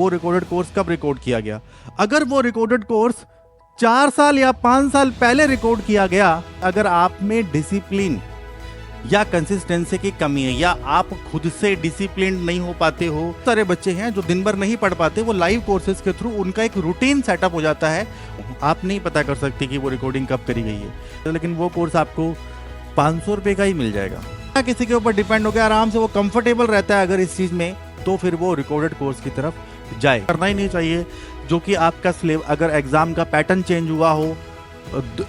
वो recorded course कब record किया गया। अगर वो रिकॉर्डेड कोर्स 4 साल या 5 साल पहले रिकॉर्ड किया गया, अगर आप में डिसिप्लिन या कंसिस्टेंसी की कमी है या आप खुद से डिसिप्लिन नहीं हो पाते हो, सारे बच्चे हैं जो दिन भर नहीं पढ़ पाते, वो लाइव कोर्सेज के थ्रू उनका एक रूटीन सेटअप हो जाता है। आप नहीं पता कर सकते कि वो रिकॉर्डिंग कब करी गई है, लेकिन वो कोर्स आपको 500 रुपये का ही मिल जाएगा। किसी के ऊपर डिपेंड हो गया, आराम से वो कंफर्टेबल रहता है अगर इस चीज़ में, तो फिर वो रिकॉर्डेड कोर्स की तरफ जाए। करना ही नहीं चाहिए जो कि आपका अगर एग्जाम का पैटर्न चेंज हुआ हो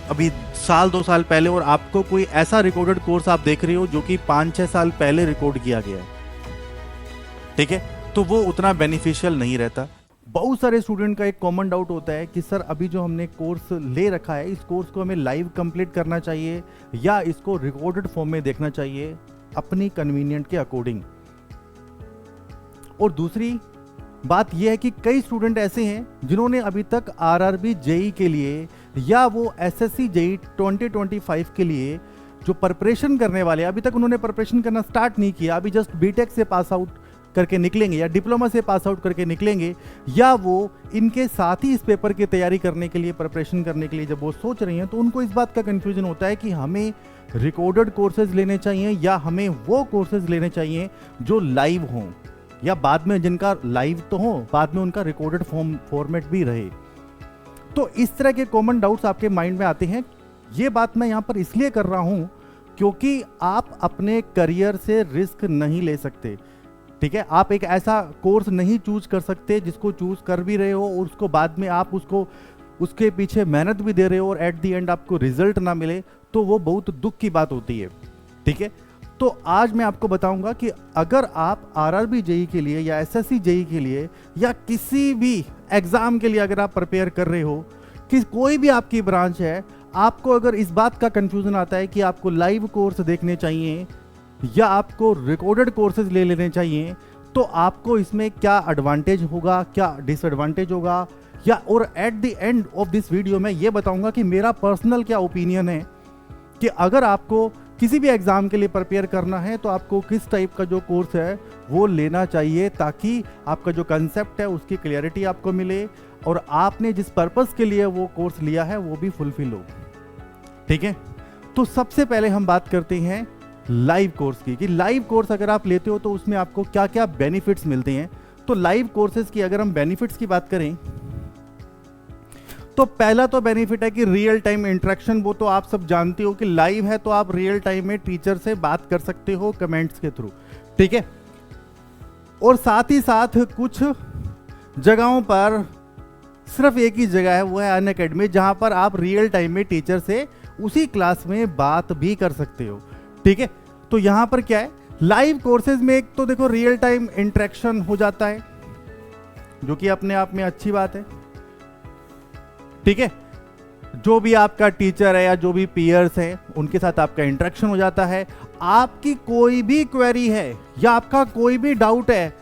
अभी साल 2 साल पहले, और आपको कोई ऐसा रिकॉर्डेड कोर्स आप देख रहे हो जो कि 5-6 साल पहले रिकॉर्ड किया गया है, ठीक है, तो वो उतना बेनिफिशियल नहीं रहता। बहुत सारे स्टूडेंट का एक कॉमन डाउट होता है कि सर अभी जो हमने कोर्स ले रखा है, इस कोर्स को हमें लाइव कंप्लीट करना चाहिए या इसको रिकॉर्डेड फॉर्म में देखना चाहिए अपनी कन्वीनियंट के अकॉर्डिंग। और दूसरी बात यह है कि कई स्टूडेंट ऐसे हैं जिन्होंने अभी तक आरआरबी जेई के लिए या वो एसएससी जेई 2025 के लिए जो प्रिपरेशन करने वाले, अभी तक उन्होंने प्रिपरेशन करना स्टार्ट नहीं किया, अभी जस्ट बीटेक से पास आउट करके निकलेंगे या डिप्लोमा से पास आउट करके निकलेंगे, या वो इनके साथ ही इस पेपर की तैयारी करने के लिए, प्रिपरेशन करने के लिए जब वो सोच रही हैं, तो उनको इस बात का कन्फ्यूजन होता है कि हमें रिकॉर्डेड कोर्सेज लेने चाहिए या हमें वो कोर्सेज लेने चाहिए जो लाइव हों, या बाद में जिनका लाइव तो हो, बाद में उनका रिकॉर्डेड फॉर्मेट भी रहे। तो इस तरह के कॉमन डाउट्स आपके माइंड में आते हैं। ये बात मैं यहाँ पर इसलिए कर रहा हूँ क्योंकि आप अपने करियर से रिस्क नहीं ले सकते, ठीक है। आप एक ऐसा कोर्स नहीं चूज कर सकते जिसको चूज कर भी रहे हो और उसको बाद में आप उसके पीछे मेहनत भी दे रहे हो और एट द एंड आपको रिजल्ट ना मिले, तो वो बहुत दुख की बात होती है, ठीक है। तो आज मैं आपको बताऊंगा कि अगर आप आरआरबी जेई के लिए या एसएससी जेई के लिए या किसी भी एग्जाम के लिए अगर आप प्रिपेयर कर रहे हो, कि कोई भी आपकी ब्रांच है, आपको अगर इस बात का कंफ्यूजन आता है कि आपको लाइव कोर्स देखने चाहिए या आपको रिकॉर्डेड कोर्सेज ले लेने चाहिए, तो आपको इसमें क्या एडवांटेज होगा, क्या डिसएडवांटेज होगा, या और at the end of this video मैं ये बताऊंगा कि मेरा पर्सनल क्या ओपिनियन है कि अगर आपको किसी भी एग्जाम के लिए प्रिपेयर करना है तो आपको किस टाइप का जो कोर्स है वो लेना चाहिए, ताकि आपका जो कंसेप्ट है उसकी क्लियरिटी आपको मिले और आपने जिस पर्पस के लिए वो कोर्स लिया है वो भी फुलफिल हो, ठीक है। तो सबसे पहले हम बात करते हैं लाइव कोर्स की, कि लाइव कोर्स अगर आप लेते हो तो उसमें आपको क्या क्या बेनिफिट्स मिलते हैं। तो लाइव कोर्सेज की अगर हम बेनिफिट्स की बात करें तो पहला तो बेनिफिट है कि रियल टाइम इंटरेक्शन। वो तो आप सब जानते हो कि लाइव है तो आप रियल टाइम में टीचर से बात कर सकते हो कमेंट्स के थ्रू, ठीक है। और साथ ही साथ कुछ जगहों पर सिर्फ एक ही जगह है, वो है अनअकैडमी, जहां पर आप रियल टाइम में टीचर से उसी क्लास में बात भी कर सकते हो, ठीक है। तो यहां पर क्या है, लाइव कोर्सेज में एक तो देखो रियल टाइम इंटरेक्शन हो जाता है, जो कि अपने आप में अच्छी बात है, ठीक है। जो भी आपका टीचर है या जो भी पीयर्स हैं उनके साथ आपका इंटरेक्शन हो जाता है। आपकी कोई भी क्वेरी है या आपका कोई भी डाउट है,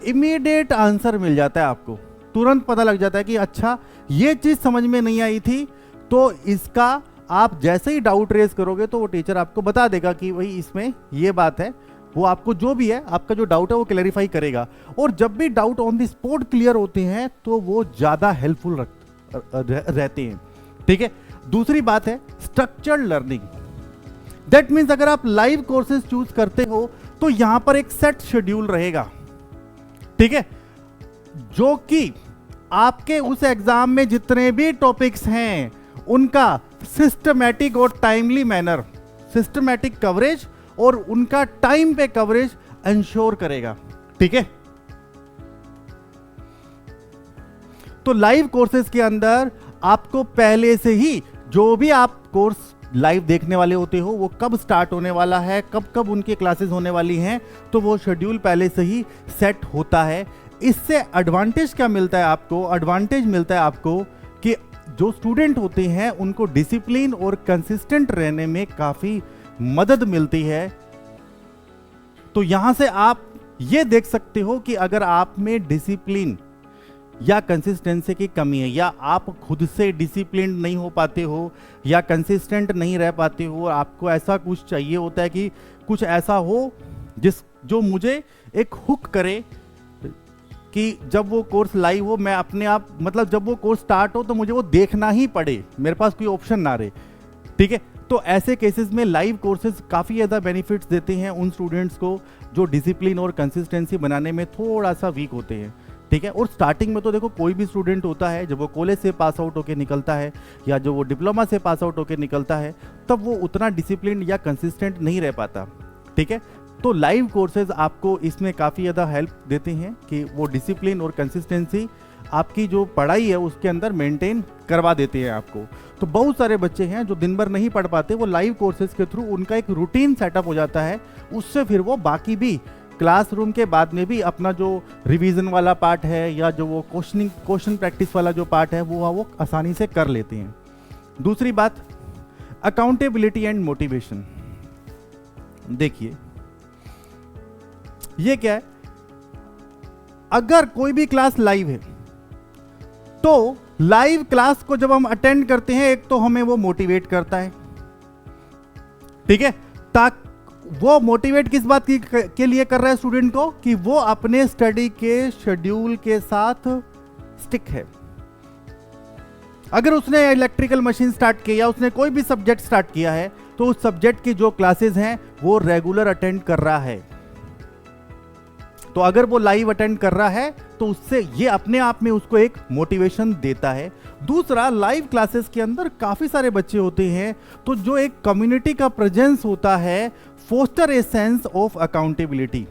इमीडिएट आंसर मिल जाता है, आपको तुरंत पता लग जाता है कि अच्छा ये चीज समझ में नहीं आई थी, तो इसका आप जैसे ही डाउट रेज करोगे तो वो टीचर आपको बता देगा कि भाई इसमें ये बात है। वो आपको जो भी है, आपका जो डाउट है वो क्लैरिफाई करेगा। और जब भी doubt on the spot clear होते हैं तो वो ज्यादा हेल्पफुल रहते हैं, ठीक है। दूसरी बात है स्ट्रक्चर्ड लर्निंग। दैट मीन्स अगर आप लाइव कोर्सेज चूज करते हो तो यहां पर एक सेट शेड्यूल रहेगा, ठीक है, जो कि आपके उस एग्जाम में जितने भी टॉपिक्स हैं उनका सिस्टमैटिक और टाइमली मैनर, सिस्टमैटिक कवरेज और उनका टाइम पे कवरेज इंश्योर करेगा, ठीक है। तो लाइव कोर्सेज के अंदर आपको पहले से ही जो भी आप कोर्स लाइव देखने वाले होते हो, वो कब स्टार्ट होने वाला है, कब कब उनकी क्लासेस होने वाली हैं, तो वो शेड्यूल पहले से ही सेट होता है। इससे एडवांटेज क्या मिलता है आपको? एडवांटेज मिलता है आपको कि जो स्टूडेंट होते हैं उनको डिसिप्लिन और कंसिस्टेंट रहने में काफी मदद मिलती है। तो यहां से आप ये देख सकते हो कि अगर आप में डिसिप्लिन या कंसिस्टेंसी की कमी है, या आप खुद से डिसिप्लिन नहीं हो पाते हो या कंसिस्टेंट नहीं रह पाते हो, आपको ऐसा कुछ चाहिए होता है कि कुछ ऐसा हो जो मुझे एक हुक करे कि जब वो कोर्स लाइव हो मैं अपने आप, मतलब जब वो कोर्स स्टार्ट हो तो मुझे वो देखना ही पड़े, मेरे पास कोई ऑप्शन ना रहे, ठीक है। तो ऐसे केसेस में लाइव कोर्सेज काफ़ी ज़्यादा बेनिफिट्स देते हैं उन स्टूडेंट्स को जो डिसिप्लिन और कंसिस्टेंसी बनाने में थोड़ा सा वीक होते हैं, ठीक है। और स्टार्टिंग में तो देखो कोई भी स्टूडेंट होता है जब वो कॉलेज से पास आउट होकर निकलता है या जो वो डिप्लोमा से पास आउट होकर निकलता है, तब वो उतना डिसिप्लिन या कंसिस्टेंट नहीं रह पाता, ठीक है। तो लाइव कोर्सेज आपको इसमें काफ़ी ज़्यादा हेल्प देते हैं कि वो डिसिप्लिन और कंसिस्टेंसी आपकी जो पढ़ाई है उसके अंदर मेंटेन करवा देते हैं आपको। तो बहुत सारे बच्चे हैं जो दिन भर नहीं पढ़ पाते, वो लाइव कोर्सेज के थ्रू उनका एक रूटीन सेटअप हो जाता है, उससे फिर वो बाकी भी क्लासरूम के बाद में भी अपना जो रिवीजन वाला पार्ट है या जो वो क्वेश्चन प्रैक्टिस वाला जो पार्ट है वो आसानी से कर लेते हैं। दूसरी बात, अकाउंटेबिलिटी एंड मोटिवेशन। देखिए ये क्या है, अगर कोई भी क्लास लाइव है तो लाइव क्लास को जब हम अटेंड करते हैं, एक तो हमें वो मोटिवेट करता है, ठीक है। वो मोटिवेट किस बात के लिए कर रहा है स्टूडेंट को, कि वो अपने स्टडी के शेड्यूल के साथ स्टिक है। अगर उसने इलेक्ट्रिकल मशीन स्टार्ट किया या उसने कोई भी सब्जेक्ट स्टार्ट किया है तो उस सब्जेक्ट की जो क्लासेस हैं वो रेगुलर अटेंड कर रहा है। तो अगर वो लाइव अटेंड कर रहा है तो उससे ये अपने आप में उसको एक मोटिवेशन देता है। दूसरा, लाइव क्लासेस के अंदर काफ़ी सारे बच्चे होते हैं, तो जो एक कम्युनिटी का प्रेजेंस होता है foster a sense of accountability,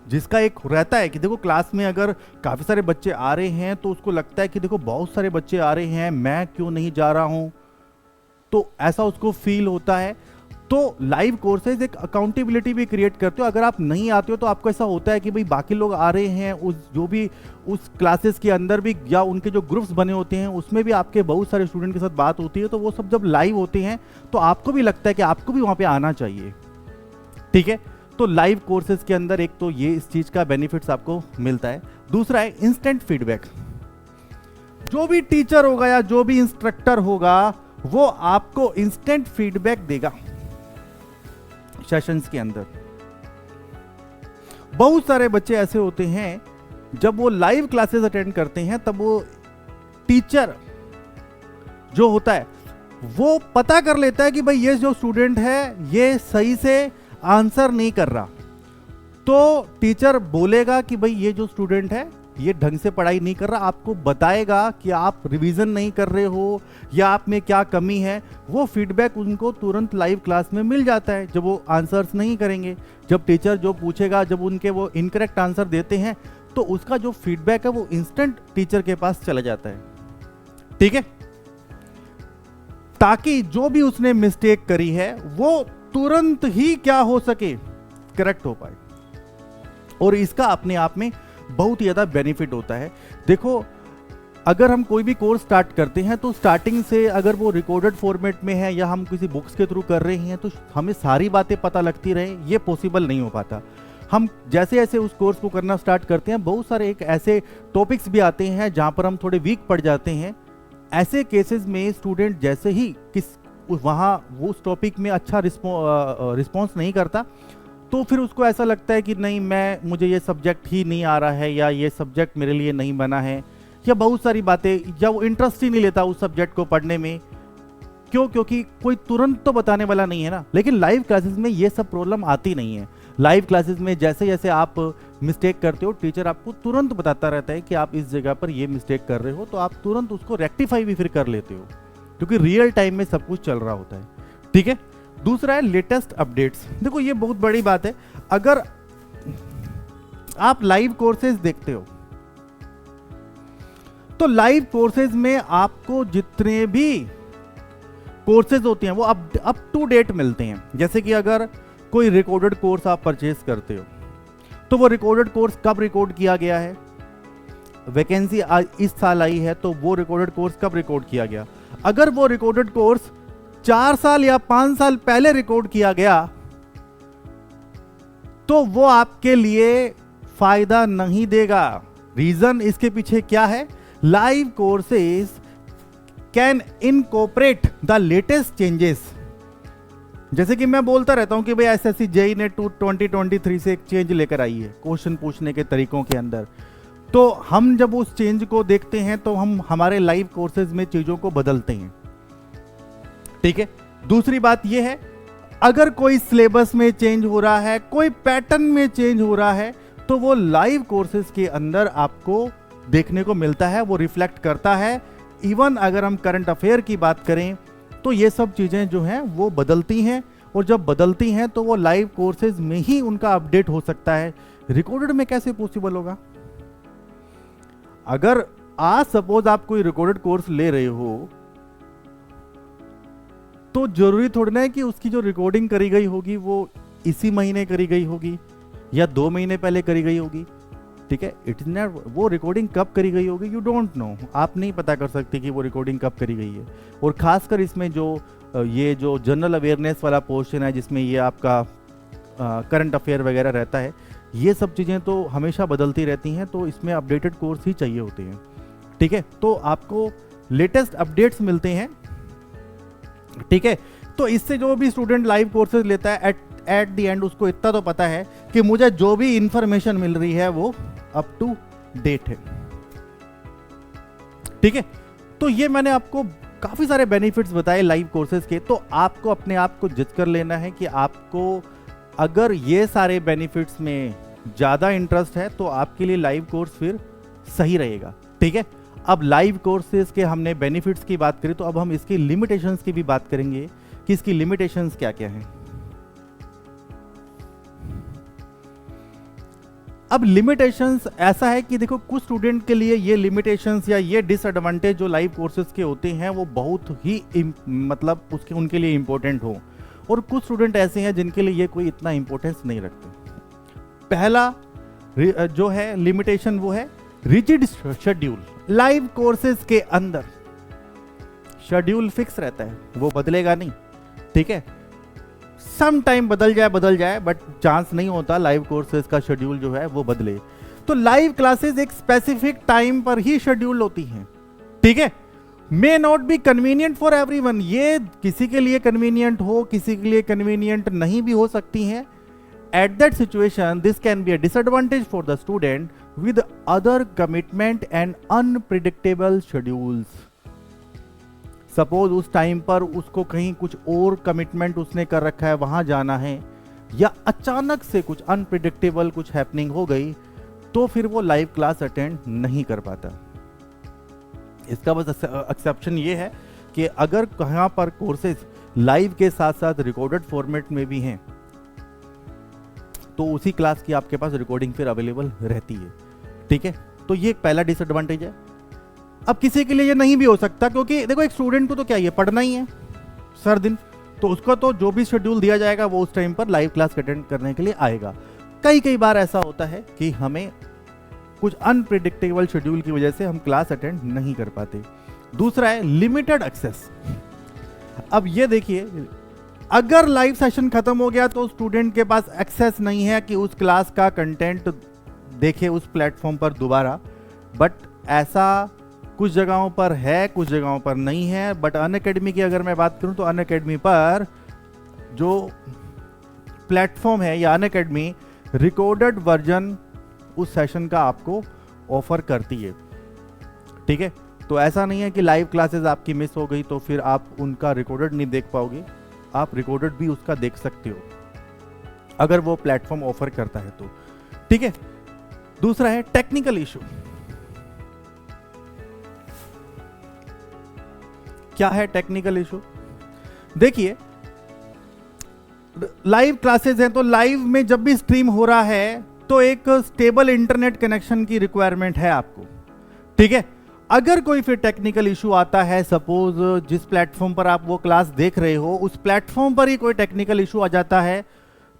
जिसका एक रहता है कि देखो क्लास में अगर काफ़ी सारे बच्चे आ रहे हैं तो उसको लगता है कि देखो बहुत सारे बच्चे आ रहे हैं, मैं क्यों नहीं जा रहा हूँ, तो ऐसा उसको फील होता है। तो लाइव कोर्सेज एक अकाउंटेबिलिटी भी क्रिएट करते हो। अगर आप नहीं आते हो तो आपको ऐसा होता है कि भाई बाकी लोग आ रहे हैं, उस क्लासेस के अंदर भी या उनके जो ग्रुप्स बने होते हैं उसमें भी आपके बहुत सारे स्टूडेंट के साथ बात होती है, तो वो सब जब लाइव होते हैं तो आपको भी लगता है कि आपको भी वहाँ पे आना चाहिए, ठीक है। तो लाइव कोर्सेज के अंदर एक तो ये इस चीज़ का बेनिफिट्स आपको मिलता है। दूसरा है इंस्टेंट फीडबैक। जो भी टीचर होगा या जो भी इंस्ट्रक्टर होगा वो आपको इंस्टेंट फीडबैक देगा सेशंस के अंदर। बहुत सारे बच्चे ऐसे होते हैं जब वो लाइव क्लासेस अटेंड करते हैं तब वो टीचर जो होता है वो पता कर लेता है कि भाई ये जो स्टूडेंट है ये सही से आंसर नहीं कर रहा, तो टीचर बोलेगा कि भाई ये जो स्टूडेंट है ये ढंग से पढ़ाई नहीं कर रहा, आपको बताएगा कि आप रिवीजन नहीं कर रहे हो या आप में क्या कमी है। वो फीडबैक उनको तुरंत लाइव क्लास में मिल जाता है जब वो आंसर्स नहीं करेंगे। जब टीचर जो पूछेगा, जब उनके वो इनकरेक्ट आंसर देते हैं तो उसका जो फीडबैक है वो इंस्टेंट टीचर के पास चला जाता है, ठीक है, ताकि जो भी उसने मिस्टेक करी है वो तुरंत ही क्या हो सके, करेक्ट हो पाए। और इसका अपने आप में बहुत ही ज़्यादा बेनिफिट होता है। देखो अगर हम कोई भी कोर्स स्टार्ट करते हैं तो स्टार्टिंग से अगर वो रिकॉर्डेड फॉर्मेट में है या हम किसी बुक्स के थ्रू कर रहे हैं तो हमें सारी बातें पता लगती रहे, ये पॉसिबल नहीं हो पाता। हम जैसे जैसे उस कोर्स को करना स्टार्ट करते हैं बहुत सारे एक ऐसे टॉपिक्स भी आते हैं जहाँ पर हम थोड़े वीक पड़ जाते हैं। ऐसे केसेस में स्टूडेंट जैसे ही वहाँ वो उस टॉपिक में अच्छा रिस्पॉन्स नहीं करता तो फिर उसको ऐसा लगता है कि नहीं मुझे ये सब्जेक्ट ही नहीं आ रहा है या ये सब्जेक्ट मेरे लिए नहीं बना है, या बहुत सारी बातें, या वो इंटरेस्ट ही नहीं लेता उस सब्जेक्ट को पढ़ने में। क्यों? क्योंकि कोई तुरंत तो बताने वाला नहीं है ना। लेकिन लाइव क्लासेस में ये सब प्रॉब्लम आती नहीं है। लाइव क्लासेस में जैसे जैसे आप मिस्टेक करते हो टीचर आपको तुरंत बताता रहता है कि आप इस जगह पर ये मिस्टेक कर रहे हो, तो आप तुरंत उसको रेक्टिफाई भी फिर कर लेते हो क्योंकि रियल टाइम में सब कुछ चल रहा होता है, ठीक है। दूसरा है लेटेस्ट अपडेट्स। देखो ये बहुत बड़ी बात है। अगर आप लाइव कोर्सेज देखते हो तो लाइव कोर्सेज में आपको जितने भी कोर्सेज होते हैं वो अप टू डेट मिलते हैं। जैसे कि अगर कोई रिकॉर्डेड कोर्स आप परचेज करते हो तो वो रिकॉर्डेड कोर्स कब रिकॉर्ड किया गया है, वैकेंसी इस साल आई है तो वो रिकॉर्डेड कोर्स कब रिकॉर्ड किया गया। अगर वो रिकॉर्डेड कोर्स 4 साल या 5 साल पहले रिकॉर्ड किया गया तो वो आपके लिए फायदा नहीं देगा। रीजन इसके पीछे क्या है? Live courses can incorporate the latest changes. जैसे कि मैं बोलता रहता हूं कि भाई SSC JEE ने 2023 से एक चेंज लेकर आई है क्वेश्चन पूछने के तरीकों के अंदर। तो हम जब उस चेंज को देखते हैं तो हम हमारे लाइव कोर्सेज में चीजों को बदलते हैं, ठीक है। दूसरी बात यह है, अगर कोई सिलेबस में चेंज हो रहा है, कोई पैटर्न में चेंज हो रहा है, तो वो लाइव कोर्सेज के अंदर आपको देखने को मिलता है, वो रिफ्लेक्ट करता है। इवन अगर हम करंट अफेयर की बात करें तो ये सब चीजें जो हैं वो बदलती हैं, और जब बदलती हैं तो वो लाइव कोर्सेज में ही उनका अपडेट हो सकता है। रिकॉर्डेड में कैसे पॉसिबल होगा? अगर आज सपोज आप कोई रिकॉर्डेड कोर्स ले रहे हो तो जरूरी थोड़ी ना है कि उसकी जो रिकॉर्डिंग करी गई होगी वो इसी महीने करी गई होगी या 2 महीने पहले करी गई होगी, ठीक है। इट इज नॉट, वो रिकॉर्डिंग कब करी गई होगी यू डोंट नो, आप नहीं पता कर सकते कि वो रिकॉर्डिंग कब करी गई है। और खासकर इसमें जो ये जो जनरल अवेयरनेस वाला पोर्शन है जिसमें ये आपका करंट अफेयर वगैरह रहता है, ये सब चीज़ें तो हमेशा बदलती रहती हैं, तो इसमें अपडेटेड कोर्स ही चाहिए होते हैं, ठीक है। तो आपको लेटेस्ट अपडेट्स मिलते हैं, ठीक है। तो इससे जो भी स्टूडेंट लाइव कोर्सेज लेता है एट द एंड उसको इतना तो पता है कि मुझे जो भी इंफॉर्मेशन मिल रही है वो अप टू डेट है, ठीक है। तो ये मैंने आपको काफी सारे बेनिफिट्स बताए लाइव कोर्सेज के, तो आपको अपने आप को जज कर लेना है कि आपको अगर ये सारे बेनिफिट्स में ज्यादा इंटरेस्ट है तो आपके लिए लाइव कोर्स फिर सही रहेगा, ठीक है। अब लाइव कोर्सेज के हमने बेनिफिट्स की बात करी, तो अब हम इसकी लिमिटेशंस की भी बात करेंगे कि इसकी लिमिटेशंस क्या क्या हैं। अब लिमिटेशंस ऐसा है कि देखो कुछ स्टूडेंट के लिए ये लिमिटेशंस या ये डिसएडवांटेज जो लाइव कोर्सेज के होते हैं वो बहुत ही मतलब उसके उनके लिए इंपॉर्टेंट हो, और कुछ स्टूडेंट ऐसे हैं जिनके लिए ये कोई इतना इंपॉर्टेंस नहीं रखते। पहला जो है लिमिटेशन वो है रिजिड शेड्यूल। लाइव कोर्सेज के अंदर शेड्यूल फिक्स रहता है, वो बदलेगा नहीं, ठीक है। सम टाइम बदल जाए बट चांस नहीं होता लाइव कोर्सेज का शेड्यूल जो है वो बदले। तो लाइव क्लासेस एक स्पेसिफिक टाइम पर ही शेड्यूल होती हैं, ठीक है। May not be convenient for everyone, ये किसी के लिए कन्वीनियंट हो, किसी के लिए कन्वीनियंट नहीं भी हो सकती हैं। At that situation, this can be a disadvantage for the student with other commitment and unpredictable schedules. Suppose उस टाइम पर उसको कहीं कुछ और कमिटमेंट उसने कर रखा है, वहां जाना है, या अचानक से कुछ अनप्रिडिक्टेबल कुछ हैपनिंग हो गई, तो फिर वो लाइव क्लास अटेंड नहीं कर पाता। इसका बस एक्सेप्शन ये है कि अगर कहाँ पर कोर्सेज लाइव के साथ साथ रिकॉर्डेड फॉर्मेट में भी हैं तो उसी क्लास की आपके पास रिकॉर्डिंग फिर अवेलेबल रहती है, ठीक है। तो ये एक पहला डिसएडवांटेज है। अब किसी के लिए ये नहीं भी हो सकता, क्योंकि देखो एक स्टूडेंट को तो क्या ये पढ़ना ही है सर दिन, तो उसको तो जो भी शेड्यूल दिया जाएगा वो उस टाइम पर लाइव क्लास अटेंड करने के लिए आएगा। कई बार ऐसा होता है कि हमें कुछ अनप्रिडिक्टेबल शेड्यूल की वजह से हम क्लास अटेंड नहीं कर पाते। दूसरा है लिमिटेड एक्सेस। अब ये देखिए, अगर लाइव सेशन खत्म हो गया तो स्टूडेंट के पास एक्सेस नहीं है कि उस क्लास का कंटेंट देखे उस प्लेटफॉर्म पर दोबारा, बट ऐसा कुछ जगहों पर है, कुछ जगहों पर नहीं है। बट अनअकैडमी की अगर मैं बात करूं तो अनअकैडमी पर जो प्लेटफॉर्म है या अनअकैडमी रिकॉर्डेड वर्जन उस सेशन का आपको ऑफर करती है, ठीक है। तो ऐसा नहीं है कि लाइव क्लासेस आपकी मिस हो गई तो फिर आप उनका रिकॉर्डेड नहीं देख पाओगे, आप रिकॉर्डेड भी उसका देख सकते हो अगर वो प्लेटफॉर्म ऑफर करता है तो, ठीक है। दूसरा है टेक्निकल इशू। क्या है टेक्निकल इशू? देखिए, लाइव क्लासेस हैं तो लाइव में जब भी स्ट्रीम हो रहा है तो एक स्टेबल इंटरनेट कनेक्शन की रिक्वायरमेंट है आपको, ठीक है। अगर कोई फिर टेक्निकल इशू आता है, सपोज जिस प्लेटफॉर्म पर आप वो क्लास देख रहे हो उस प्लेटफॉर्म पर ही कोई टेक्निकल इशू आ जाता है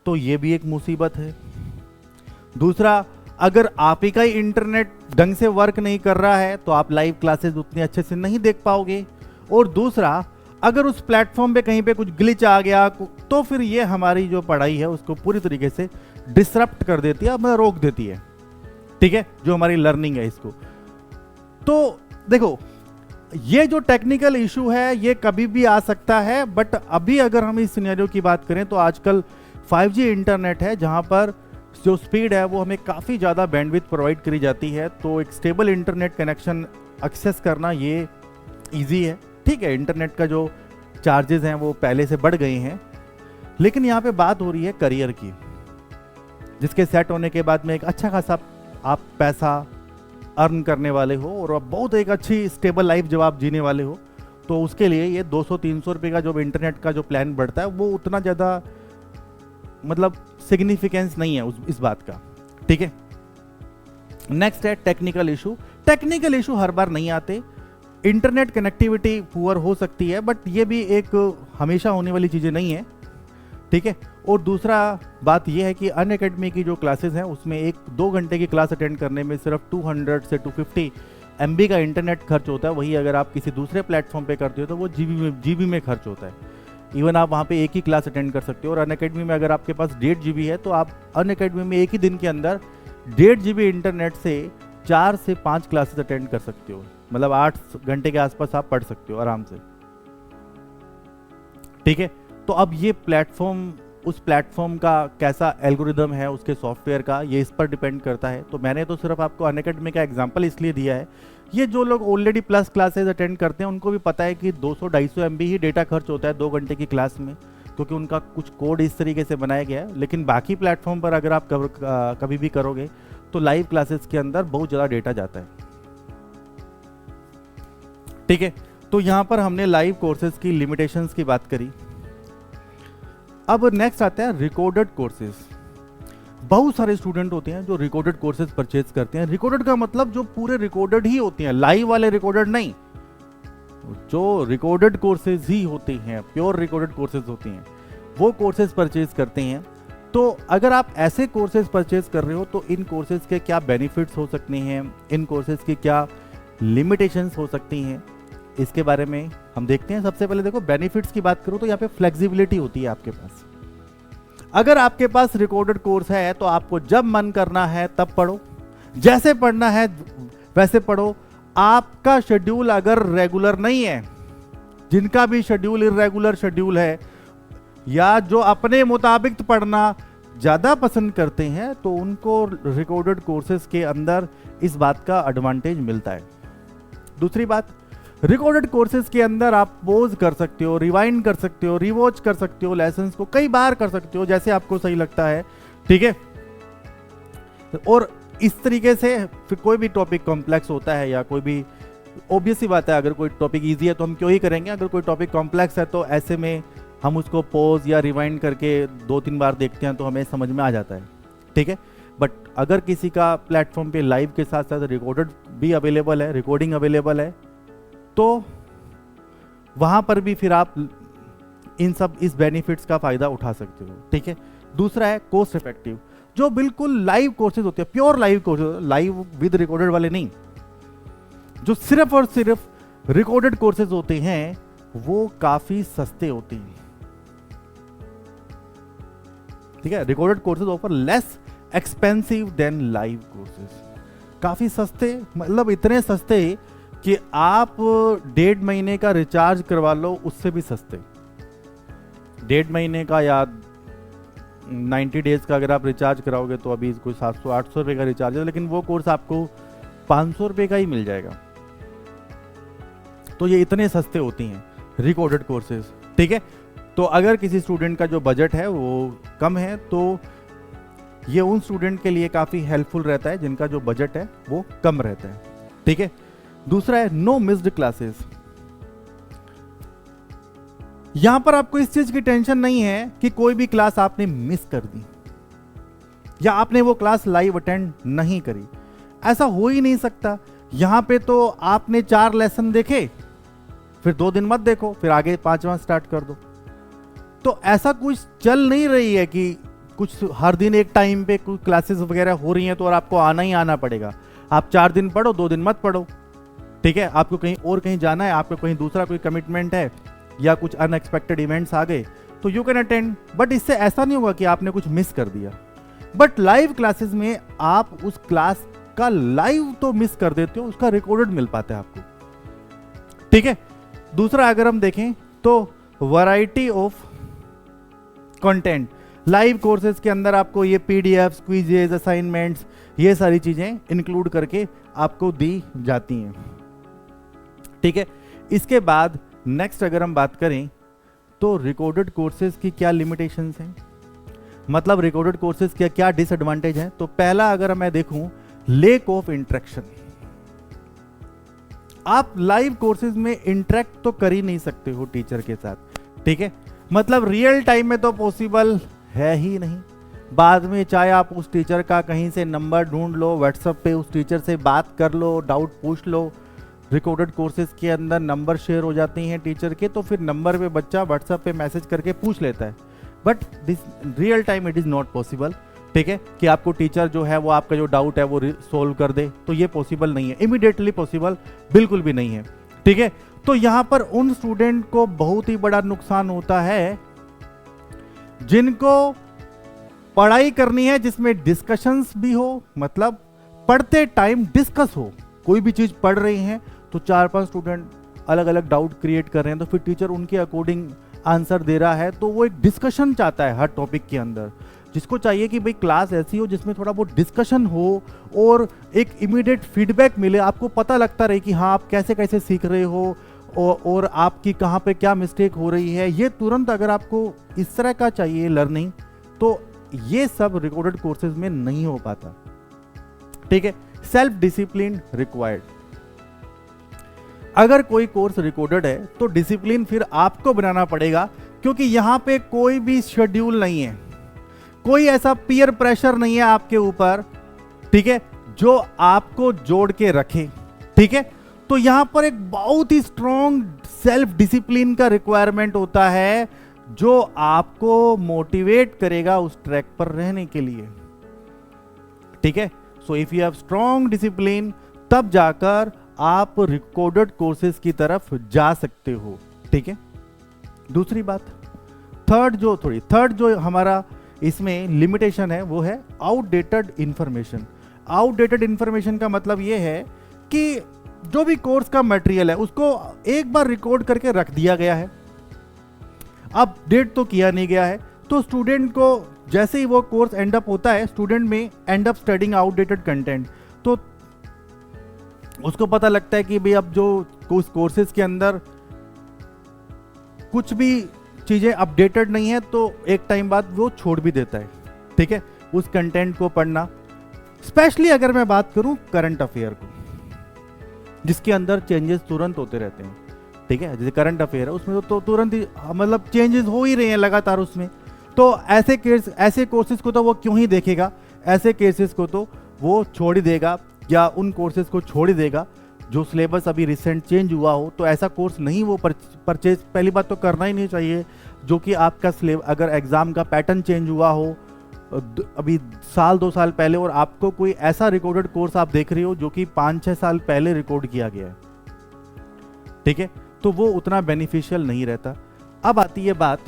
तो ये भी एक मुसीबत है। दूसरा, अगर आप ही का ही इंटरनेट ढंग से वर्क नहीं कर रहा है तो आप लाइव क्लासेस उतने अच्छे से नहीं देख पाओगे। और दूसरा, अगर उस प्लेटफॉर्म पे कहीं पे कुछ ग्लिच आ गया तो फिर ये हमारी जो पढ़ाई है उसको पूरी तरीके से डिसरप्ट कर देती है, मतलब रोक देती है, ठीक है, जो हमारी लर्निंग है इसको। तो देखो, ये जो टेक्निकल इशू है ये कभी भी आ सकता है, बट अभी अगर हम इस सिनेरियो की बात करें तो आजकल 5G इंटरनेट है जहां पर जो स्पीड है वो हमें काफ़ी ज़्यादा बैंडविड्थ प्रोवाइड करी जाती है, तो एक स्टेबल इंटरनेट कनेक्शन एक्सेस करना ये ईजी है। ठीक है, इंटरनेट का जो चार्जेस हैं वो पहले से बढ़ गए हैं, लेकिन यहाँ पे बात हो रही है करियर की, जिसके सेट होने के बाद में एक अच्छा खासा आप पैसा अर्न करने वाले हो और आप बहुत एक अच्छी स्टेबल लाइफ जब आप जीने वाले हो, तो उसके लिए ये 200-300 रुपये का जो इंटरनेट का जो प्लान बढ़ता है वो उतना ज़्यादा मतलब सिग्निफिकेंस नहीं है इस बात का। ठीक है, नेक्स्ट है टेक्निकल इशू। टेक्निकल इशू हर बार नहीं आते, इंटरनेट कनेक्टिविटी पुअर हो सकती है, बट ये भी एक हमेशा होने वाली चीज़ें नहीं है। ठीक है, और दूसरा बात यह है कि अनअकैडमी की जो क्लासेस हैं उसमें 1-2 घंटे की क्लास अटेंड करने में सिर्फ 200 से 250 MB का इंटरनेट खर्च होता है। वही अगर आप किसी दूसरे प्लेटफॉर्म पे करते हो तो वो GB में खर्च होता है। इवन आप वहाँ पे एक ही क्लास अटेंड कर सकते हो, और अनअकैडमी में अगर आपके पास 1.5 GB है तो आप अनअकैडमी में एक ही दिन के अंदर 1.5 GB इंटरनेट से 4 से 5 क्लासेस अटेंड कर सकते हो, मतलब 8 घंटे के आसपास आप पढ़ सकते हो आराम से। ठीक है, तो अब ये प्लेटफॉर्म, उस प्लेटफॉर्म का कैसा एल्गोरिदम है उसके सॉफ्टवेयर का, ये इस पर डिपेंड करता है। तो मैंने तो सिर्फ आपको अनअकैडमी का एग्जांपल इसलिए दिया है, ये जो लोग ऑलरेडी प्लस क्लासेस अटेंड करते हैं उनको भी पता है कि 200-250 MB ही डेटा खर्च होता है 2 घंटे की क्लास में, क्योंकि उनका कुछ कोड इस तरीके से बनाया गया है। लेकिन बाकी प्लेटफॉर्म पर अगर आप कभी भी करोगे तो लाइव क्लासेस के अंदर बहुत ज़्यादा डेटा जाता है। ठीक है, तो यहाँ पर हमने लाइव कोर्सेज की लिमिटेशंस की बात करी। अब नेक्स्ट आता है रिकॉर्डेड कोर्सेज। बहुत सारे स्टूडेंट होते हैं जो रिकॉर्डेड कोर्सेज परचेज करते हैं। रिकॉर्डेड का मतलब जो पूरे रिकॉर्डेड ही होते हैं, लाइव वाले रिकॉर्डेड नहीं, जो रिकॉर्डेड कोर्सेज ही होते हैं, प्योर रिकॉर्डेड कोर्सेज होते हैं, वो कोर्सेज परचेज करते हैं। तो अगर आप ऐसे कोर्सेज परचेज कर रहे हो तो इन कोर्सेज के क्या बेनिफिट्स हो सकते हैं, इन कोर्सेज की क्या लिमिटेशंस हो सकती हैं, इसके बारे में हम देखते हैं। सबसे पहले देखो, बेनिफिट्स की बात करूं तो यहाँ पे फ्लेक्सिबिलिटी होती है आपके पास। अगर आपके पास रिकॉर्डेड कोर्स है तो आपको जब मन करना है तब पढ़ो, जैसे पढ़ना है वैसे पढ़ो। आपका शेड्यूल अगर रेगुलर नहीं है, जिनका भी शेड्यूल इर्रेगुलर शेड्यूल है या जो अपने मुताबिक पढ़ना ज़्यादा पसंद करते हैं, तो उनको रिकॉर्डेड कोर्सेज के अंदर इस बात का एडवांटेज मिलता है। दूसरी बात, रिकॉर्डेड कोर्सेज के अंदर आप पॉज कर सकते हो, रिवाइंड कर सकते हो, रिवॉच कर सकते हो, लेसन्स को कई बार कर सकते हो जैसे आपको सही लगता है। ठीक है, और इस तरीके से फिर कोई भी टॉपिक कॉम्प्लेक्स होता है या कोई भी, ऑब्वियस सी बात है, अगर कोई टॉपिक इजी है तो हम क्यों ही करेंगे, अगर कोई टॉपिक कॉम्प्लेक्स है तो ऐसे में हम उसको पॉज या रिवाइंड करके 2-3 बार देखते हैं तो हमें समझ में आ जाता है। ठीक है, बट अगर किसी का प्लेटफॉर्म पे लाइव के साथ साथ रिकॉर्डेड भी अवेलेबल है, रिकॉर्डिंग अवेलेबल है, तो वहां पर भी फिर आप इस बेनिफिट्स का फायदा उठा सकते हो। ठीक है, दूसरा है कॉस्ट इफेक्टिव। जो बिल्कुल लाइव कोर्सेज होते हैं, pure live courses, live with recorded वाले नहीं, जो सिर्फ और सिर्फ रिकॉर्डेड कोर्सेज होते हैं, वो काफी सस्ते होते हैं। ठीक है, recorded courses offer less expensive than live courses. काफी सस्ते, मतलब इतने सस्ते कि आप 1.5 महीने का रिचार्ज करवा लो, उससे भी सस्ते। 1.5 महीने का या 90 डेज का अगर आप रिचार्ज कराओगे तो अभी कोई 700-800 रुपये का रिचार्ज है, लेकिन वो कोर्स आपको 500 रुपये का ही मिल जाएगा। तो ये इतने सस्ते होती हैं रिकॉर्डेड कोर्सेज। ठीक है, तो अगर किसी स्टूडेंट का जो बजट है वो कम है तो ये उन स्टूडेंट के लिए काफ़ी हेल्पफुल रहता है जिनका जो बजट है वो कम रहता है। ठीक है, दूसरा है नो मिस्ड क्लासेस। यहां पर आपको इस चीज की टेंशन नहीं है कि कोई भी क्लास आपने मिस कर दी या आपने वो क्लास लाइव अटेंड नहीं करी, ऐसा हो ही नहीं सकता। यहां पे तो आपने 4 लेसन देखे, फिर 2 दिन मत देखो, फिर आगे 5वां स्टार्ट कर दो। तो ऐसा कुछ चल नहीं रही है कि कुछ हर दिन एक टाइम पे कुछ क्लासेस वगैरह हो रही हैं तो और आपको आना ही आना पड़ेगा। आप 4 दिन पढ़ो, 2 दिन मत पढ़ो। ठीक है, आपको कहीं और कहीं जाना है, आपको कहीं दूसरा कोई कमिटमेंट है या कुछ अनएक्सपेक्टेड इवेंट्स आ गए तो यू कैन अटेंड, बट इससे ऐसा नहीं होगा कि आपने कुछ मिस कर दिया। बट लाइव क्लासेस में आप उस क्लास का लाइव तो मिस कर देते हो, उसका रिकॉर्डेड मिल पाता है आपको। ठीक है, दूसरा अगर हम देखें तो variety of content. Live courses के अंदर आपको ये पीडीएफ, क्विजेज, असाइनमेंट्स, ये सारी चीजें इंक्लूड करके आपको दी जाती हैं। ठीक है, इसके बाद नेक्स्ट अगर हम बात करें तो रिकॉर्डेड कोर्सेज की क्या लिमिटेशंस हैं, मतलब रिकॉर्डेड कोर्सेज के क्या डिसएडवांटेज हैं। तो पहला अगर मैं देखूं, लेक ऑफ इंटरेक्शन। आप लाइव कोर्सेज में इंटरेक्ट तो कर ही नहीं सकते हो टीचर के साथ, ठीक है, मतलब रियल टाइम में तो पॉसिबल है ही नहीं। बाद में चाहे आप उस टीचर का कहीं से नंबर ढूंढ लो, व्हाट्सएप पे उस टीचर से बात कर लो, डाउट पूछ लो, रिकॉर्डेड कोर्सेज के अंदर नंबर शेयर हो जाते हैं टीचर के, तो फिर नंबर पे बच्चा व्हाट्सएप पे मैसेज करके पूछ लेता है। But this real time it is not possible, ठीक है, कि आपको टीचर जो है वो आपका जो डाउट है वो सोल्व कर दे, तो ये पॉसिबल नहीं है, इमीडिएटली पॉसिबल बिल्कुल भी नहीं है। ठीक है, तो यहां पर उन स्टूडेंट को बहुत ही बड़ा नुकसान होता है जिनको पढ़ाई करनी है जिसमें डिस्कशंस भी हो, मतलब पढ़ते टाइम डिस्कस हो, कोई भी चीज पढ़ रही हैं तो 4-5 स्टूडेंट अलग अलग डाउट क्रिएट कर रहे हैं, तो फिर टीचर उनके अकॉर्डिंग आंसर दे रहा है, तो वो एक डिस्कशन चाहता है हर टॉपिक के अंदर। जिसको चाहिए कि भाई क्लास ऐसी हो जिसमें थोड़ा बहुत डिस्कशन हो और एक इमीडिएट फीडबैक मिले, आपको पता लगता रहे कि हाँ आप कैसे कैसे सीख रहे हो और आपकी कहाँ पे क्या मिस्टेक हो रही है, ये तुरंत अगर आपको इस तरह का चाहिए लर्निंग, तो ये सब रिकॉर्डेड कोर्सेज में नहीं हो पाता। ठीक है, सेल्फ डिसिप्लिन रिक्वायर्ड। अगर कोई कोर्स रिकॉर्डेड है तो डिसिप्लिन फिर आपको बनाना पड़ेगा, क्योंकि यहां पे कोई भी शेड्यूल नहीं है, कोई ऐसा पीयर प्रेशर नहीं है आपके ऊपर, ठीक है, जो आपको जोड़ के रखे। ठीक है, तो यहां पर एक बहुत ही स्ट्रॉन्ग सेल्फ डिसिप्लिन का रिक्वायरमेंट होता है जो आपको मोटिवेट करेगा उस ट्रैक पर रहने के लिए। ठीक है, so if you have strong discipline, तब जाकर आप रिकॉर्डेड कोर्सेज की तरफ जा सकते हो। ठीक है, दूसरी बात, थर्ड जो हमारा इसमें लिमिटेशन है वो है आउटडेटेड इंफॉर्मेशन। आउटडेटेड इंफॉर्मेशन का मतलब ये है कि जो भी कोर्स का मटेरियल है उसको एक बार रिकॉर्ड करके रख दिया गया है, अपडेट तो किया नहीं गया है, तो स्टूडेंट को जैसे ही वो कोर्स एंड अप होता है, स्टूडेंट में and up studying outdated content, तो उसको पता लगता है कि भाई अब जो उस कोर्सेज के अंदर कुछ भी चीजें अपडेटेड नहीं है, तो एक टाइम बाद वो छोड़ भी देता है। ठीक है, उस कंटेंट को पढ़ना। स्पेशली अगर मैं बात करूं करंट अफेयर को, जिसके अंदर चेंजेस तुरंत होते रहते हैं। ठीक है, जैसे करंट अफेयर है उसमें तो तुरंत ही मतलब चेंजेस हो ही रहे हैं लगातार उसमें, तो ऐसे कोर्सेज को तो वो क्यों ही देखेगा, ऐसे केसेस को तो वो छोड़ ही देगा, या उन कोर्सेज को छोड़ ही देगा जो सिलेबस अभी रिसेंट चेंज हुआ हो। तो ऐसा कोर्स नहीं वो परचेज पहली बात तो करना ही नहीं चाहिए, जो कि आपका अगर एग्जाम का पैटर्न चेंज हुआ हो अभी 1-2 साल पहले, और आपको कोई ऐसा रिकॉर्डेड कोर्स आप देख रहे हो जो कि 5-6 साल पहले रिकॉर्ड किया गया है, ठीक है, तो वो उतना बेनिफिशियल नहीं रहता। अब आती है बात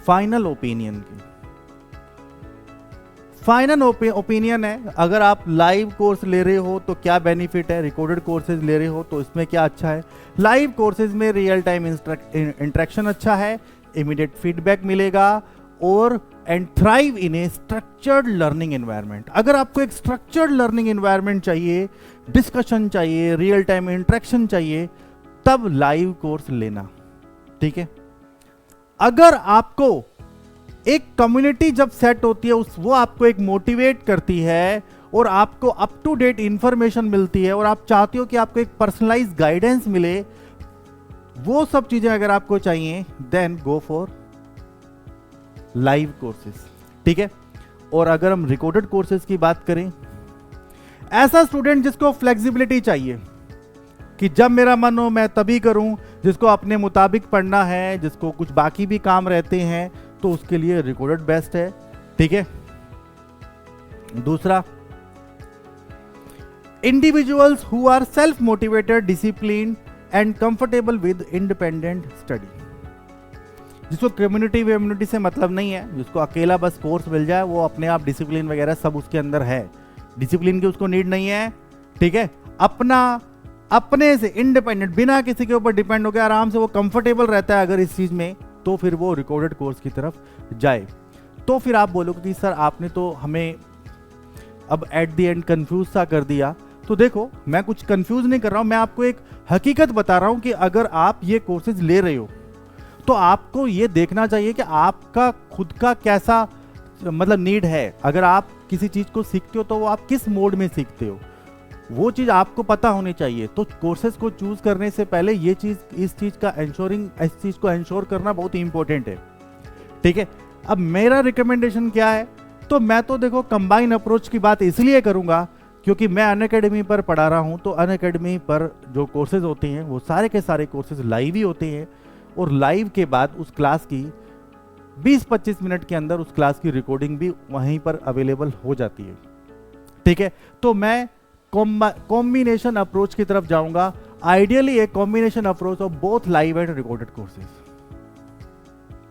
फाइनल ओपिनियन की। फाइनल ओपिनियन है, अगर आप लाइव कोर्स ले रहे हो तो क्या बेनिफिट है, रिकॉर्डेड कोर्सेज ले रहे हो तो इसमें क्या अच्छा है। लाइव कोर्सेज में रियल टाइम इंटरेक्शन अच्छा है, इमीडिएट फीडबैक मिलेगा, और and thrive in A structured learning environment. अगर आपको एक स्ट्रक्चर्ड लर्निंग एनवायरनमेंट चाहिए, डिस्कशन चाहिए, रियल टाइम इंटरेक्शन चाहिए, तब लाइव कोर्स लेना। ठीक है, अगर आपको एक कम्युनिटी जब सेट होती है वो आपको एक मोटिवेट करती है और आपको अप टू डेट इंफॉर्मेशन मिलती है, और आप चाहते हो कि आपको एक पर्सनलाइज गाइडेंस मिले, वो सब चीजें अगर आपको चाहिए, then go for live courses. ठीक है, और अगर हम रिकॉर्डेड कोर्सेज की बात करें, ऐसा स्टूडेंट जिसको फ्लेक्सिबिलिटी चाहिए कि जब मेरा मन हो मैं तभी करूं, जिसको अपने मुताबिक पढ़ना है, जिसको कुछ बाकी भी काम रहते हैं, तो उसके लिए रिकॉर्डेड बेस्ट है। ठीक है, दूसरा, individuals who are self motivated, discipline and comfortable with independent study. जिसको कम्युनिटी से मतलब नहीं है, जिसको अकेला बस कोर्स मिल जाए, वो अपने आप डिसिप्लिन वगैरह सब उसके अंदर है, डिसिप्लिन की उसको नीड नहीं है। ठीक है, अपने से इंडिपेंडेंट, बिना किसी के ऊपर डिपेंड हो गया, आराम से वो कंफर्टेबल रहता है अगर इस चीज में, तो फिर वो रिकॉर्डेड कोर्स की तरफ जाए। तो फिर आप बोलोगे कि सर आपने तो हमें अब एट द एंड कंफ्यूज सा कर दिया। तो देखो, मैं कुछ कंफ्यूज नहीं कर रहा हूं, मैं आपको एक हकीकत बता रहा हूं कि अगर आप ये कोर्सेज ले रहे हो तो आपको ये देखना चाहिए कि आपका खुद का कैसा मतलब नीड है। अगर आप किसी चीज को सीखते हो तो वो आप किस मोड में सीखते हो, वो चीज आपको पता होनी चाहिए। तो कोर्सेज को चूज करने से पहले ये चीज, इस चीज को एंश्योर करना बहुत ही इंपॉर्टेंट है। ठीक है, अब मेरा रिकमेंडेशन क्या है, तो मैं तो देखो कंबाइन अप्रोच की बात इसलिए करूंगा क्योंकि मैं अनअकैडमी पर पढ़ा रहा हूं। तो अनअकैडमी पर जो कोर्सेज होते हैं वो सारे के सारे कोर्सेज लाइव ही होते हैं, और लाइव के बाद उस क्लास की 20-25 मिनट के अंदर उस क्लास की रिकॉर्डिंग भी वहीं पर अवेलेबल हो जाती है। ठीक है, तो मैं कॉम्बिनेशन अप्रोच की तरफ जाऊंगा, आइडियली एक combination approach of both live and recorded courses,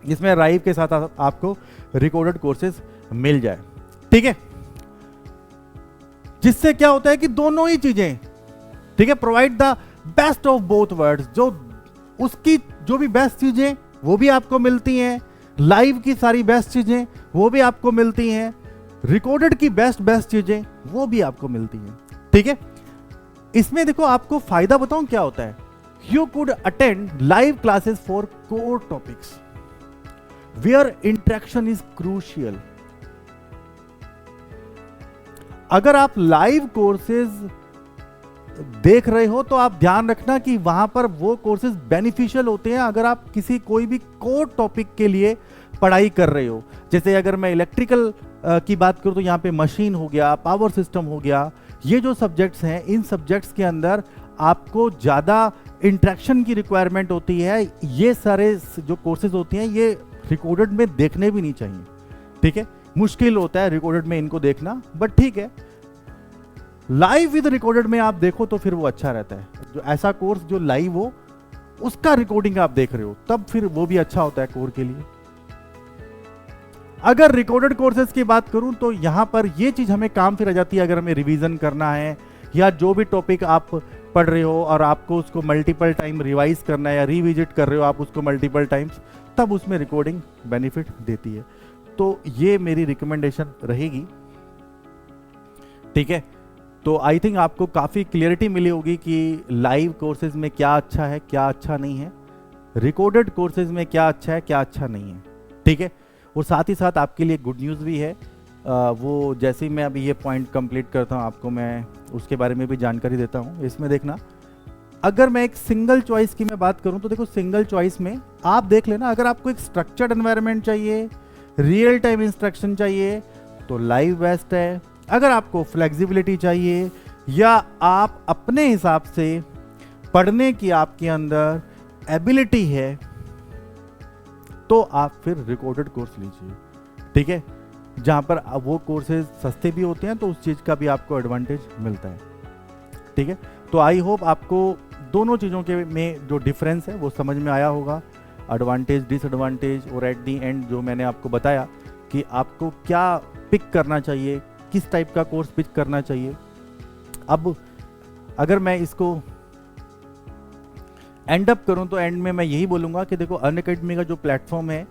जिसमें लाइव के साथ आपको रिकॉर्डेड कोर्सेज मिल जाए। ठीक है, जिससे क्या होता है कि दोनों ही चीजें, ठीक है, provide the best of both worlds, जो उसकी जो भी बेस्ट चीजें वो भी आपको मिलती हैं, लाइव की सारी बेस्ट चीजें वो भी आपको मिलती हैं, रिकॉर्डेड की बेस्ट चीजें वो भी आपको मिलती हैं। ठीक है, इसमें देखो आपको फायदा बताऊं क्या होता है। You could attend live classes for core topics where interaction is crucial. अगर आप लाइव कोर्सेज देख रहे हो तो आप ध्यान रखना कि वहां पर वो कोर्सेज बेनिफिशियल होते हैं अगर आप किसी कोई भी कोर टॉपिक के लिए पढ़ाई कर रहे हो। जैसे अगर मैं इलेक्ट्रिकल की बात करूं तो यहाँ पे मशीन हो गया, पावर सिस्टम हो गया, ये जो सब्जेक्ट्स हैं, इन सब्जेक्ट्स के अंदर आपको ज़्यादा इंटरेक्शन की रिक्वायरमेंट होती है। ये सारे जो कोर्सेज होते हैं ये रिकॉर्डेड में देखने भी नहीं चाहिए। ठीक है, मुश्किल होता है रिकॉर्डेड में इनको देखना, बट ठीक है, लाइव विद रिकॉर्डेड में आप देखो तो फिर वो अच्छा रहता है। जो ऐसा कोर्स जो लाइव हो उसका रिकॉर्डिंग आप देख रहे हो तब फिर वो भी अच्छा होता है कोर के लिए। अगर रिकॉर्डेड कोर्सेज की बात करूं तो यहां पर ये चीज हमें काम फिर आ जाती है। अगर हमें रिवीजन करना है या जो भी टॉपिक आप पढ़ रहे हो और आपको उसको मल्टीपल टाइम रिवाइज करना है या रिविजिट कर रहे हो आप उसको मल्टीपल टाइम्स, तब उसमें रिकॉर्डिंग बेनिफिट देती है। तो ये मेरी रिकमेंडेशन रहेगी। ठीक है, तो आई थिंक आपको काफ़ी क्लियरिटी मिली होगी कि लाइव कोर्सेज में क्या अच्छा है क्या अच्छा नहीं है, रिकॉर्डेड कोर्सेज में क्या अच्छा है क्या अच्छा नहीं है। ठीक है, और साथ ही साथ आपके लिए गुड न्यूज़ भी है। वो जैसे ही मैं अभी ये पॉइंट कंप्लीट करता हूँ आपको मैं उसके बारे में भी जानकारी देता हूँ। इसमें देखना, अगर मैं एक सिंगल चॉइस की मैं बात करूँ तो देखो सिंगल चॉइस में आप देख लेना, अगर आपको एक स्ट्रक्चर्ड एनवायरनमेंट चाहिए, रियल टाइम इंस्ट्रक्शन चाहिए तो लाइव बेस्ट है। अगर आपको फ्लेक्सिबिलिटी चाहिए या आप अपने हिसाब से पढ़ने की आपके अंदर एबिलिटी है तो आप फिर रिकॉर्डेड कोर्स लीजिए। ठीक है, जहां पर वो कोर्सेज सस्ते भी होते हैं तो उस चीज़ का भी आपको एडवांटेज मिलता है। ठीक है, तो आई होप आपको दोनों चीज़ों के में जो डिफरेंस है वो समझ में आया होगा, एडवांटेज डिसएडवांटेज, और एट दी एंड जो मैंने आपको बताया कि आपको क्या पिक करना चाहिए, किस टाइप का कोर्स पिक करना चाहिए। अब अगर मैं इसको एंड अप करूं तो एंड में मैं यही बोलूंगा कि देखो अनअकैडमी का जो प्लेटफॉर्म है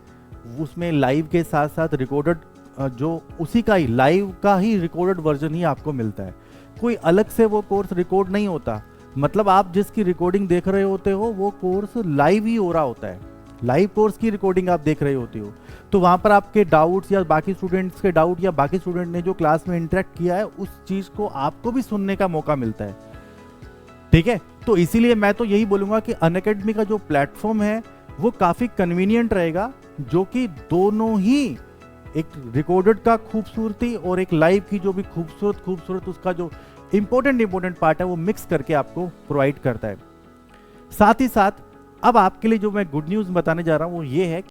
उसमें लाइव के साथ साथ रिकॉर्डेड जो उसी का ही लाइव का ही रिकॉर्डेड वर्जन ही आपको मिलता है। कोई अलग से वो कोर्स रिकॉर्ड नहीं होता, मतलब आप जिसकी रिकॉर्डिंग देख रहे होते हो वो कोर्स लाइव ही हो रहा होता है, लाइव कोर्स की रिकॉर्डिंग आप देख रहे होते हो। तो वहाँ पर आपके डाउट्स या बाकी स्टूडेंट्स के डाउट या बाकी स्टूडेंट ने जो क्लास में इंटरेक्ट किया है उस चीज़ को आपको भी सुनने का मौका मिलता है। ठीक है, तो इसीलिए मैं तो यही बोलूँगा कि अनअकैडमी का जो प्लेटफॉर्म है वो काफ़ी कन्वीनियंट रहेगा, जो कि दोनों ही एक रिकॉर्डेड का खूबसूरती और एक लाइव की जो भी खूबसूरत उसका जो इंपॉर्टेंट पार्ट है वो मिक्स करके आपको प्रोवाइड करता है। साथ ही साथ अब आपके लिए जो मैं गुड न्यूज़ बताने जा रहा हूँ वो ये है